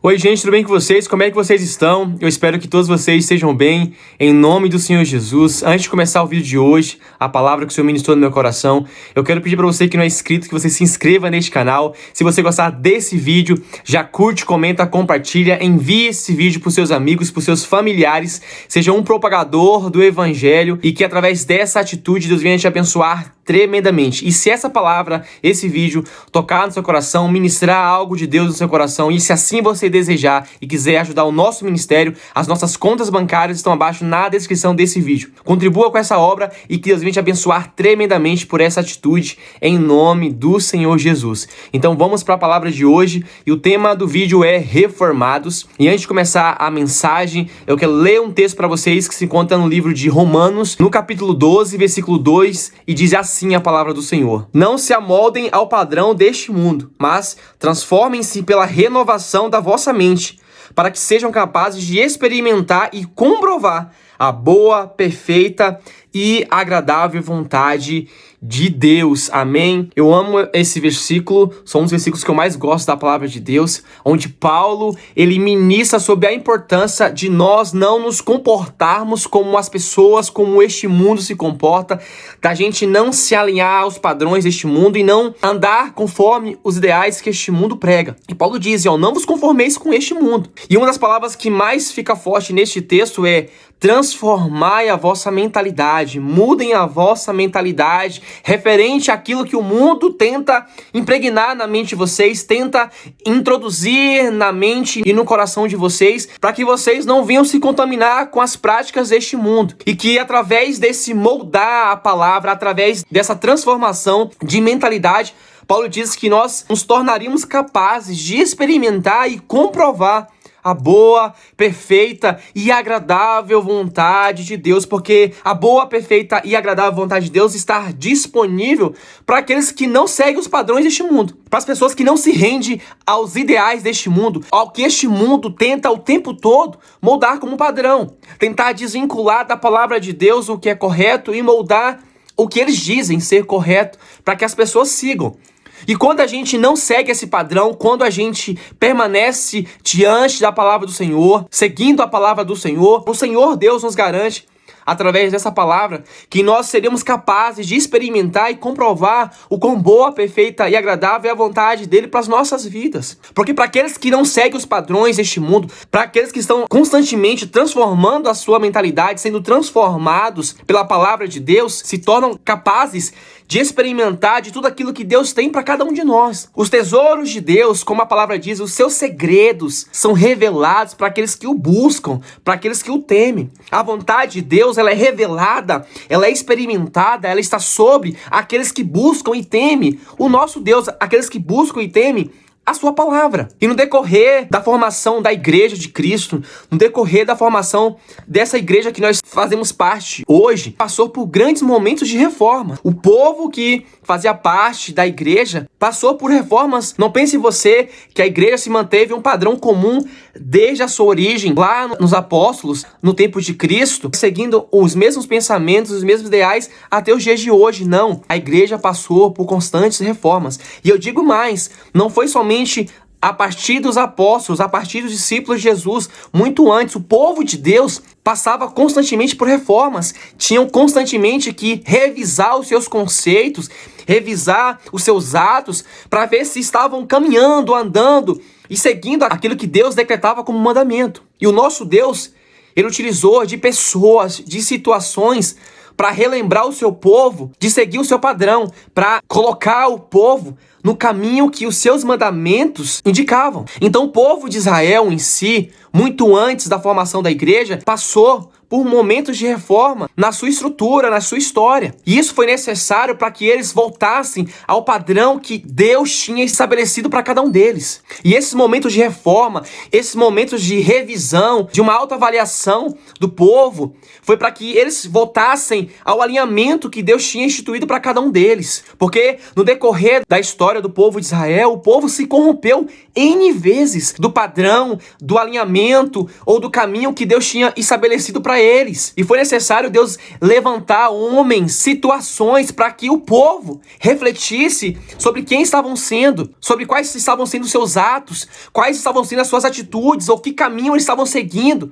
Oi, gente, tudo bem com vocês? Como é que vocês estão? Eu espero que todos vocês estejam bem, em nome do Senhor Jesus. Antes de começar o vídeo de hoje, a palavra que o Senhor ministrou no meu coração, eu quero pedir para você que não é inscrito, que você se inscreva neste canal. Se você gostar desse vídeo, já curte, comenta, compartilha, envie esse vídeo para os seus amigos, para os seus familiares. Seja um propagador do Evangelho e que através dessa atitude Deus venha te abençoar tremendamente. E se essa palavra, esse vídeo, tocar no seu coração, ministrar algo de Deus no seu coração, e se assim você desejar e quiser ajudar o nosso ministério, as nossas contas bancárias estão abaixo na descrição desse vídeo. Contribua com essa obra e que Deus venha te abençoar tremendamente por essa atitude, em nome do Senhor Jesus. Então vamos para a palavra de hoje, e o tema do vídeo é Reformados. E antes de começar a mensagem, eu quero ler um texto para vocês que se encontra no livro de Romanos, no capítulo 12, versículo 2, e diz assim a palavra do Senhor: Não se amoldem ao padrão deste mundo, mas transformem-se pela renovação da vossa mente, para que sejam capazes de experimentar e comprovar a boa, perfeita e agradável vontade de Deus. Amém? Eu amo esse versículo, são um dos versículos que eu mais gosto da palavra de Deus, onde Paulo, ele ministra sobre a importância de nós não nos comportarmos como as pessoas, como este mundo se comporta, da gente não se alinhar aos padrões deste mundo e não andar conforme os ideais que este mundo prega. E Paulo diz, não vos conformeis com este mundo. E uma das palavras que mais fica forte neste texto é: transformai a vossa mentalidade, mudem a vossa mentalidade referente àquilo que o mundo tenta impregnar na mente de vocês, tenta introduzir na mente e no coração de vocês, para que vocês não venham se contaminar com as práticas deste mundo. E que através desse moldar a palavra, através dessa transformação de mentalidade, Paulo diz que nós nos tornaríamos capazes de experimentar e comprovar a boa, perfeita e agradável vontade de Deus, porque a boa, perfeita e agradável vontade de Deus está disponível para aqueles que não seguem os padrões deste mundo, para as pessoas que não se rendem aos ideais deste mundo, ao que este mundo tenta o tempo todo moldar como padrão, tentar desvincular da palavra de Deus o que é correto e moldar o que eles dizem ser correto para que as pessoas sigam. E quando a gente não segue esse padrão, quando a gente permanece diante da palavra do Senhor, seguindo a palavra do Senhor, o Senhor Deus nos garante, através dessa palavra, que nós seremos capazes de experimentar e comprovar o quão boa, perfeita e agradável é a vontade dele para as nossas vidas. Porque para aqueles que não seguem os padrões deste mundo, para aqueles que estão constantemente transformando a sua mentalidade, sendo transformados pela palavra de Deus, se tornam capazes de experimentar de tudo aquilo que Deus tem para cada um de nós. Os tesouros de Deus, como a palavra diz, os seus segredos são revelados para aqueles que o buscam, para aqueles que o temem. A vontade de Deus, ela é revelada, ela é experimentada, ela está sobre aqueles que buscam e temem o nosso Deus, aqueles que buscam e temem a sua palavra. E no decorrer da formação da igreja de Cristo, no decorrer da formação dessa igreja que nós fazemos parte hoje, passou por grandes momentos de reforma. O povo que fazia parte da igreja passou por reformas. Não pense você que a igreja se manteve um padrão comum desde a sua origem, lá nos apóstolos, no tempo de Cristo, seguindo os mesmos pensamentos, os mesmos ideais até os dias de hoje. Não, a igreja passou por constantes reformas. E eu digo mais, não foi somente a partir dos apóstolos, a partir dos discípulos de Jesus, muito antes, o povo de Deus passava constantemente por reformas, tinham constantemente que revisar os seus conceitos, revisar os seus atos, para ver se estavam caminhando, andando e seguindo aquilo que Deus decretava como mandamento. E o nosso Deus, ele utilizou de pessoas, de situações, para relembrar o seu povo de seguir o seu padrão, para colocar o povo no caminho que os seus mandamentos indicavam. Então o povo de Israel em si, muito antes da formação da igreja, passou por momentos de reforma na sua estrutura, na sua história. E isso foi necessário para que eles voltassem ao padrão que Deus tinha estabelecido para cada um deles. E esses momentos de reforma, esses momentos de revisão, de uma autoavaliação do povo, foi para que eles voltassem ao alinhamento que Deus tinha instituído para cada um deles. Porque no decorrer da história história do povo de Israel, o povo se corrompeu N vezes do padrão, do alinhamento ou do caminho que Deus tinha estabelecido para eles. E foi necessário Deus levantar homens, situações para que o povo refletisse sobre quem estavam sendo, sobre quais estavam sendo os seus atos, quais estavam sendo as suas atitudes ou que caminho eles estavam seguindo,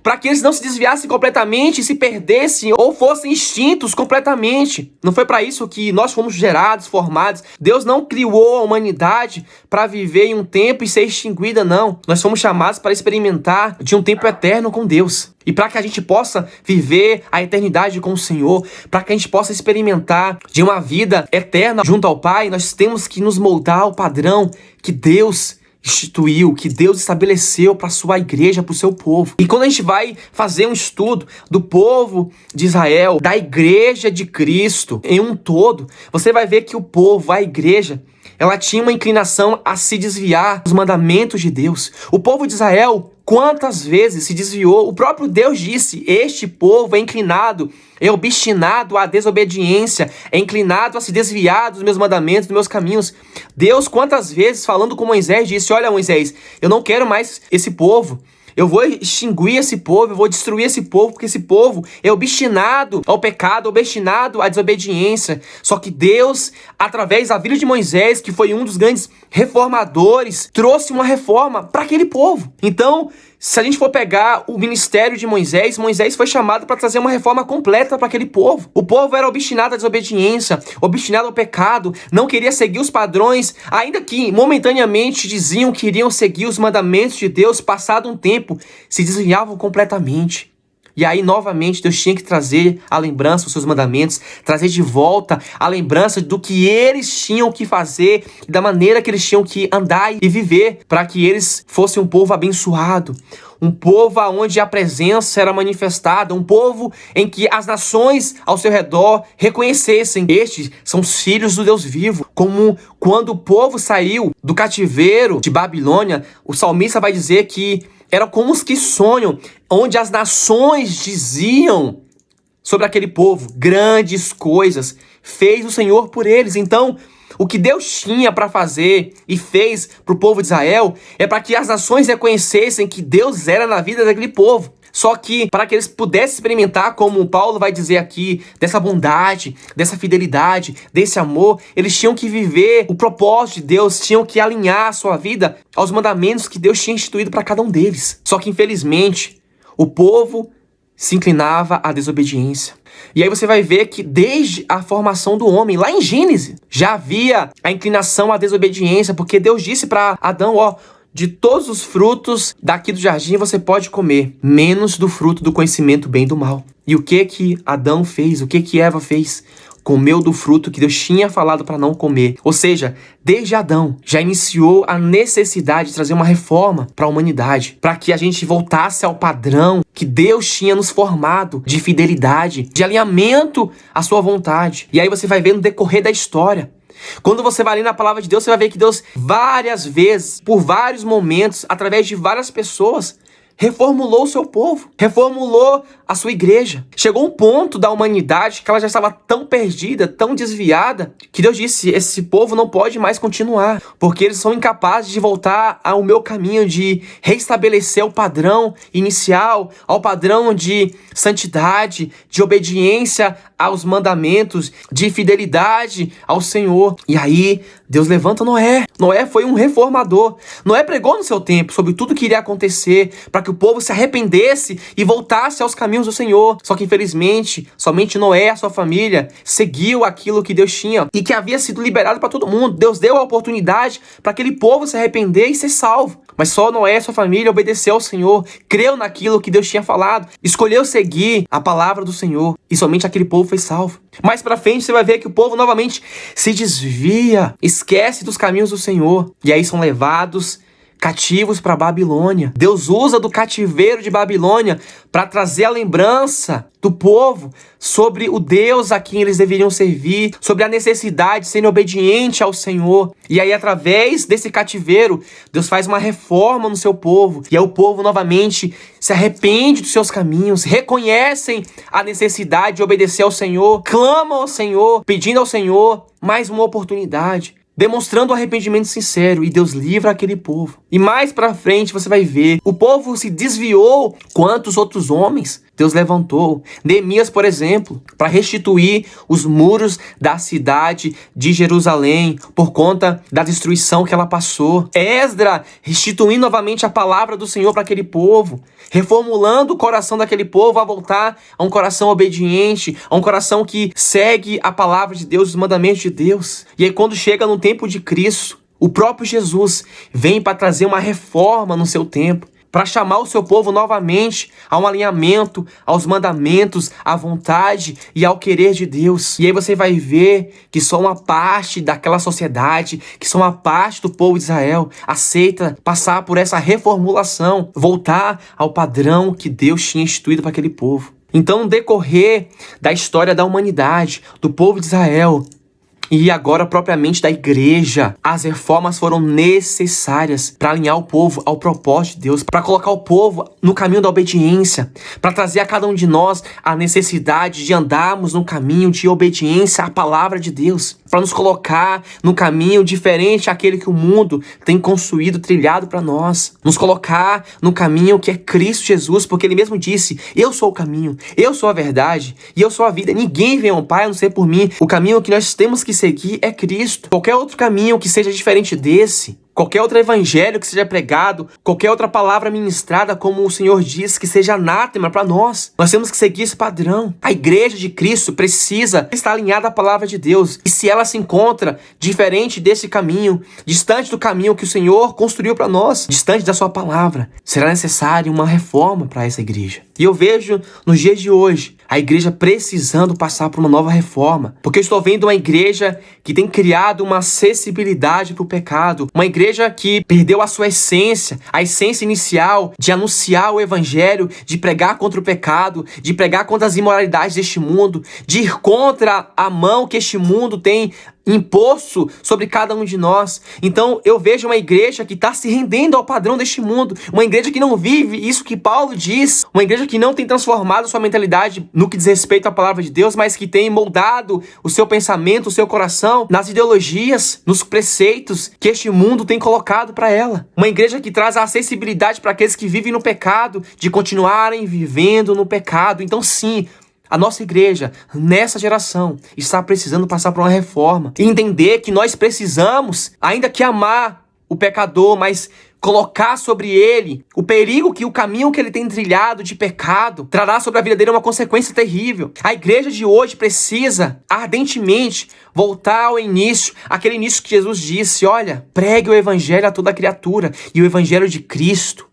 para que eles não se desviassem completamente, se perdessem ou fossem extintos completamente. Não foi para isso que nós fomos gerados, formados. Deus não criou a humanidade para viver em um tempo e ser extinguida, não. Nós fomos chamados para experimentar de um tempo eterno com Deus. E para que a gente possa viver a eternidade com o Senhor, para que a gente possa experimentar de uma vida eterna junto ao Pai, nós temos que nos moldar ao padrão que Deus instituiu, que Deus estabeleceu para a sua igreja, para o seu povo. E quando a gente vai fazer um estudo do povo de Israel, da igreja de Cristo em um todo, você vai ver que o povo, a igreja, ela tinha uma inclinação a se desviar dos mandamentos de Deus. O povo de Israel, quantas vezes se desviou? O próprio Deus disse: este povo é inclinado, é obstinado à desobediência, é inclinado a se desviar dos meus mandamentos, dos meus caminhos. Deus, quantas vezes, falando com Moisés, disse: olha, Moisés, eu não quero mais esse povo. Eu vou extinguir esse povo, eu vou destruir esse povo, porque esse povo é obstinado ao pecado, obstinado à desobediência. Só que Deus, através da vida de Moisés, que foi um dos grandes reformadores, trouxe uma reforma para aquele povo. Então, se a gente for pegar o ministério de Moisés, Moisés foi chamado para trazer uma reforma completa para aquele povo. O povo era obstinado à desobediência, obstinado ao pecado, não queria seguir os padrões, ainda que momentaneamente diziam que iriam seguir os mandamentos de Deus, passado um tempo, se desviavam completamente. E aí, novamente, Deus tinha que trazer a lembrança dos seus mandamentos, trazer de volta a lembrança do que eles tinham que fazer, da maneira que eles tinham que andar e viver, para que eles fossem um povo abençoado, um povo onde a presença era manifestada, um povo em que as nações ao seu redor reconhecessem: estes são os filhos do Deus vivo. Como quando o povo saiu do cativeiro de Babilônia, o salmista vai dizer que era como os que sonham, onde as nações diziam sobre aquele povo: grandes coisas fez o Senhor por eles. Então, o que Deus tinha para fazer e fez para o povo de Israel é para que as nações reconhecessem que Deus era na vida daquele povo. Só que para que eles pudessem experimentar, como Paulo vai dizer aqui, dessa bondade, dessa fidelidade, desse amor, eles tinham que viver o propósito de Deus, tinham que alinhar a sua vida aos mandamentos que Deus tinha instituído para cada um deles. Só que, infelizmente, o povo se inclinava à desobediência. E aí você vai ver que desde a formação do homem, lá em Gênesis, já havia a inclinação à desobediência, porque Deus disse para Adão: ó, de todos os frutos daqui do jardim você pode comer, menos do fruto do conhecimento do bem e do mal. E o que Adão fez? O que Eva fez? Comeu do fruto que Deus tinha falado para não comer. Ou seja, desde Adão já iniciou a necessidade de trazer uma reforma para a humanidade, para que a gente voltasse ao padrão que Deus tinha nos formado, de fidelidade, de alinhamento à sua vontade. E aí você vai ver no decorrer da história, quando você vai ler na palavra de Deus, você vai ver que Deus várias vezes, por vários momentos, através de várias pessoas, reformulou o seu povo, reformulou a sua igreja. Chegou um ponto da humanidade que ela já estava tão perdida, tão desviada, que Deus disse: esse povo não pode mais continuar, porque eles são incapazes de voltar ao meu caminho, de restabelecer o padrão inicial, ao padrão de santidade, de obediência aos mandamentos, de fidelidade ao Senhor. E aí, Deus levanta Noé. Noé foi um reformador. Noé pregou no seu tempo sobre tudo que iria acontecer para que o povo se arrependesse e voltasse aos caminhos do Senhor. Só que, infelizmente, somente Noé e a sua família seguiu aquilo que Deus tinha e que havia sido liberado para todo mundo. Deus deu a oportunidade para aquele povo se arrepender e ser salvo. Mas só Noé e sua família obedeceu ao Senhor, creu naquilo que Deus tinha falado, escolheu seguir a palavra do Senhor, e somente aquele povo foi salvo. Mais pra frente você vai ver que o povo novamente se desvia, esquece dos caminhos do Senhor, e aí são levados cativos para Babilônia. Deus usa do cativeiro de Babilônia para trazer a lembrança do povo sobre o Deus a quem eles deveriam servir, sobre a necessidade de serem obedientes ao Senhor. E aí, através desse cativeiro, Deus faz uma reforma no seu povo. E aí o povo novamente se arrepende dos seus caminhos, reconhecem a necessidade de obedecer ao Senhor, clamam ao Senhor, pedindo ao Senhor mais uma oportunidade. demonstrando um arrependimento sincero, e Deus livra aquele povo. E mais pra frente você vai ver, o povo se desviou. Quantos outros homens Deus levantou? Neemias, por exemplo, para restituir os muros da cidade de Jerusalém por conta da destruição que ela passou. Esdra restituindo novamente a palavra do Senhor para aquele povo, reformulando o coração daquele povo a voltar a um coração obediente, a um coração que segue a palavra de Deus, os mandamentos de Deus. E aí quando chega no tempo de Cristo, o próprio Jesus vem para trazer uma reforma no seu tempo, para chamar o seu povo novamente a um alinhamento, aos mandamentos, à vontade e ao querer de Deus. E aí você vai ver que só uma parte daquela sociedade, que só uma parte do povo de Israel aceita passar por essa reformulação, voltar ao padrão que Deus tinha instituído para aquele povo. Então, no decorrer da história da humanidade, do povo de Israel, e agora propriamente da igreja, as reformas foram necessárias para alinhar o povo ao propósito de Deus, para colocar o povo no caminho da obediência, para trazer a cada um de nós a necessidade de andarmos no caminho de obediência à palavra de Deus, para nos colocar no caminho diferente àquele que o mundo tem construído, trilhado para nós, nos colocar no caminho que é Cristo Jesus, porque ele mesmo disse: eu sou o caminho, eu sou a verdade e eu sou a vida, ninguém vem ao Pai a não ser por mim. O caminho que nós temos que seguir é Cristo. Qualquer outro caminho que seja diferente desse, qualquer outro evangelho que seja pregado, qualquer outra palavra ministrada, como o Senhor diz, que seja anátema para nós. Nós temos que seguir esse padrão. A igreja de Cristo precisa estar alinhada à palavra de Deus. E se ela se encontra diferente desse caminho, distante do caminho que o Senhor construiu para nós, distante da sua palavra, será necessária uma reforma para essa igreja. E eu vejo nos dias de hoje a igreja precisando passar por uma nova reforma, porque eu estou vendo uma igreja que tem criado uma acessibilidade para o pecado, uma igreja que perdeu a sua essência, a essência inicial de anunciar o evangelho, de pregar contra o pecado, de pregar contra as imoralidades deste mundo, de ir contra a mão que este mundo tem imposto sobre cada um de nós. Então eu vejo uma igreja que está se rendendo ao padrão deste mundo, uma igreja que não vive isso que Paulo diz, uma igreja que não tem transformado sua mentalidade no que diz respeito à palavra de Deus, mas que tem moldado o seu pensamento, o seu coração nas ideologias, nos preceitos que este mundo tem colocado para ela. Uma igreja que traz a acessibilidade para aqueles que vivem no pecado, de continuarem vivendo no pecado. Então sim, a nossa igreja, nessa geração, está precisando passar por uma reforma. E entender que nós precisamos, ainda que amar o pecador, mas colocar sobre ele o perigo que o caminho que ele tem trilhado de pecado trará sobre a vida dele uma consequência terrível. A igreja de hoje precisa ardentemente voltar ao início, aquele início que Jesus disse: olha, pregue o evangelho a toda criatura. E o evangelho de Cristo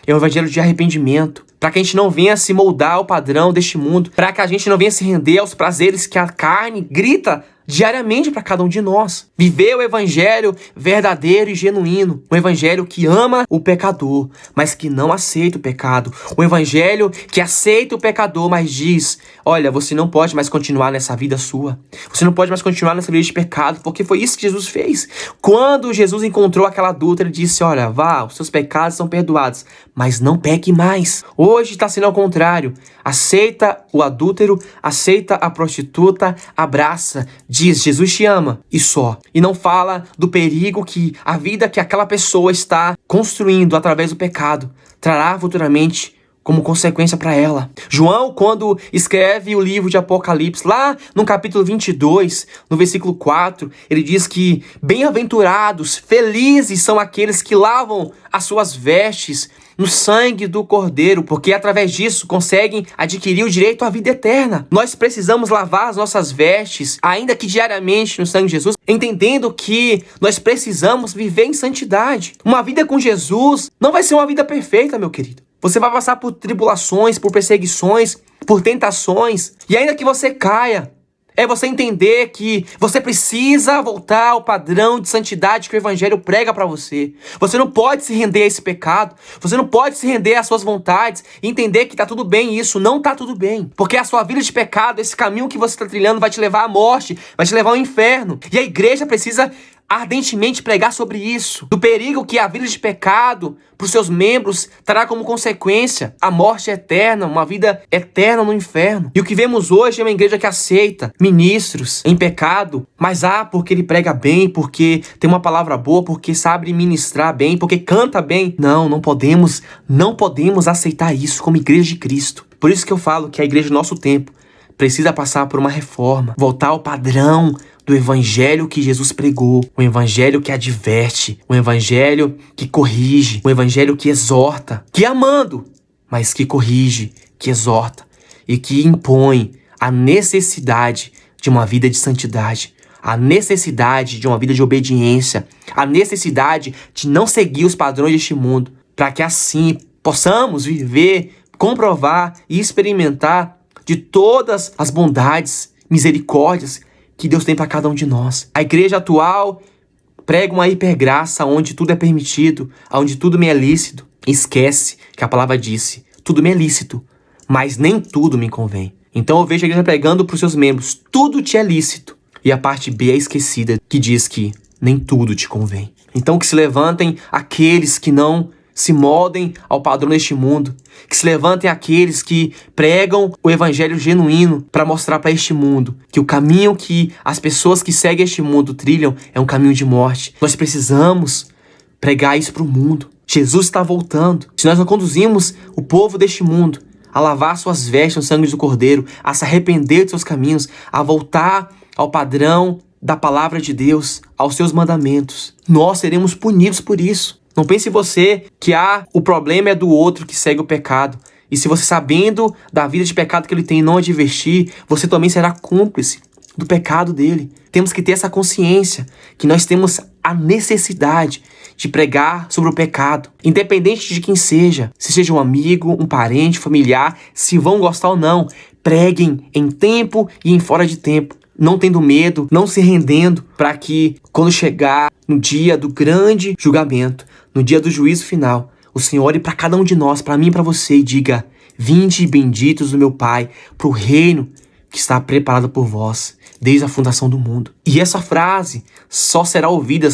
é um evangelho de arrependimento, para que a gente não venha se moldar ao padrão deste mundo, para que a gente não venha se render aos prazeres que a carne grita diariamente para cada um de nós. Viver o evangelho verdadeiro e genuíno, um evangelho que ama o pecador, mas que não aceita o pecado, um evangelho que aceita o pecador, mas diz: olha, você não pode mais continuar nessa vida sua, você não pode mais continuar nessa vida de pecado, porque foi isso que Jesus fez. Quando Jesus encontrou aquela adúltera, ele disse: olha, vá, os seus pecados são perdoados, mas não peque mais. Hoje está sendo ao contrário. Aceita o adúltero, aceita a prostituta, abraça, diz: Jesus te ama, e só. E não fala do perigo que a vida que aquela pessoa está construindo através do pecado trará futuramente como consequência para ela. João, quando escreve o livro de Apocalipse, lá no capítulo 22, no versículo 4, ele diz que bem-aventurados, felizes são aqueles que lavam as suas vestes no sangue do Cordeiro, porque através disso conseguem adquirir o direito à vida eterna. Nós precisamos lavar as nossas vestes, ainda que diariamente, no sangue de Jesus, entendendo que nós precisamos viver em santidade. Uma vida com Jesus não vai ser uma vida perfeita, meu querido. Você vai passar por tribulações, por perseguições, por tentações, e ainda que você caia, é você entender que você precisa voltar ao padrão de santidade que o evangelho prega para você. Você não pode se render a esse pecado. Você não pode se render às suas vontades e entender que tá tudo bem isso. Não tá tudo bem. Porque a sua vida de pecado, esse caminho que você está trilhando vai te levar à morte, vai te levar ao inferno. E a igreja precisa ardentemente pregar sobre isso, do perigo que a vida de pecado para os seus membros trará como consequência a morte eterna, uma vida eterna no inferno. E o que vemos hoje é uma igreja que aceita ministros em pecado, mas porque ele prega bem, porque tem uma palavra boa, porque sabe ministrar bem, porque canta bem. Não podemos aceitar isso como igreja de Cristo. Por isso que eu falo que a igreja do nosso tempo precisa passar por uma reforma, voltar ao padrão do evangelho que Jesus pregou, um evangelho que adverte, um evangelho que corrige, um evangelho que exorta, que amando, mas que corrige, que exorta e que impõe a necessidade de uma vida de santidade, a necessidade de uma vida de obediência, a necessidade de não seguir os padrões deste mundo, para que assim possamos viver, comprovar e experimentar de todas as bondades, misericórdias que Deus tem para cada um de nós. A igreja atual prega uma hipergraça onde tudo é permitido, onde tudo me é lícito. Esquece que a palavra disse, tudo me é lícito, mas nem tudo me convém. Então eu vejo a igreja pregando para os seus membros, tudo te é lícito. E a parte B é esquecida, que diz que nem tudo te convém. Então que se levantem aqueles que não se moldem ao padrão deste mundo, que se levantem aqueles que pregam o evangelho genuíno para mostrar para este mundo que o caminho que as pessoas que seguem este mundo trilham é um caminho de morte. Nós precisamos pregar isso para o mundo. Jesus está voltando. Se nós não conduzimos o povo deste mundo a lavar suas vestes no sangue do Cordeiro, a se arrepender de seus caminhos, a voltar ao padrão da palavra de Deus, aos seus mandamentos, nós seremos punidos por isso. Não pense você que o problema é do outro que segue o pecado. E se você, sabendo da vida de pecado que ele tem e não advertir, você também será cúmplice do pecado dele. Temos que ter essa consciência que nós temos a necessidade de pregar sobre o pecado, independente de quem seja, se seja um amigo, um parente, familiar, se vão gostar ou não, preguem em tempo e em fora de tempo, não tendo medo, não se rendendo, para que quando chegar no dia do grande julgamento, no dia do juízo final, o Senhor olhe para cada um de nós, para mim e para você, e diga: vinde benditos do meu Pai, para o reino que está preparado por vós, desde a fundação do mundo. E essa frase só será ouvida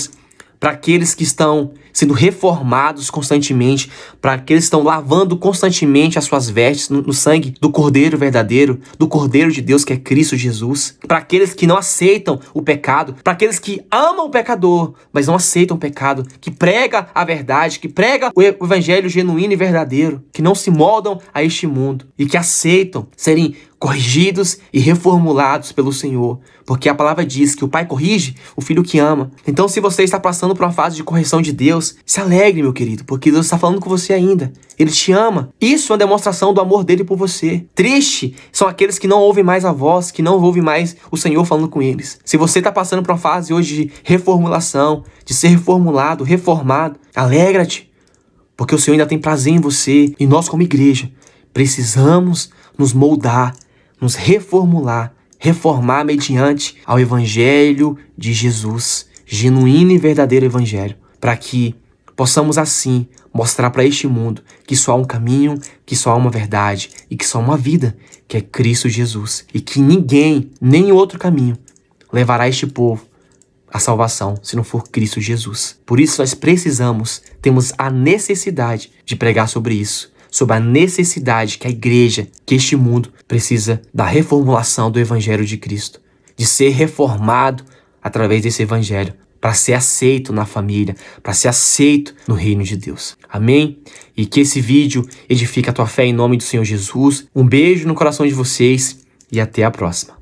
para aqueles que estão sendo reformados constantemente, para aqueles que estão lavando constantemente as suas vestes no sangue do Cordeiro verdadeiro, do Cordeiro de Deus que é Cristo Jesus, para aqueles que não aceitam o pecado, para aqueles que amam o pecador, mas não aceitam o pecado, que prega a verdade, que prega o evangelho genuíno e verdadeiro, que não se moldam a este mundo e que aceitam serem corrigidos e reformulados pelo Senhor, porque a palavra diz que o Pai corrige o filho que ama. Então, se você está passando por uma fase de correção de Deus, se alegre, meu querido, porque Deus está falando com você ainda. Ele te ama. Isso é uma demonstração do amor dele por você. Triste são aqueles que não ouvem mais a voz, que não ouvem mais o Senhor falando com eles. Se você está passando por uma fase hoje de reformulação, de ser reformulado, reformado, alegra-te, porque o Senhor ainda tem prazer em você. E nós, como igreja, precisamos nos moldar, nos reformar mediante ao evangelho de Jesus, genuíno e verdadeiro evangelho, para que possamos assim mostrar para este mundo que só há um caminho, que só há uma verdade e que só há uma vida, que é Cristo Jesus, e que ninguém, nem outro caminho, levará este povo à salvação se não for Cristo Jesus. Por isso nós temos a necessidade de pregar sobre isso, sobre a necessidade que a igreja, que este mundo precisa da reformulação do evangelho de Cristo, de ser reformado através desse evangelho, para ser aceito na família, para ser aceito no reino de Deus. Amém? E que esse vídeo edifique a tua fé em nome do Senhor Jesus. Um beijo no coração de vocês e até a próxima.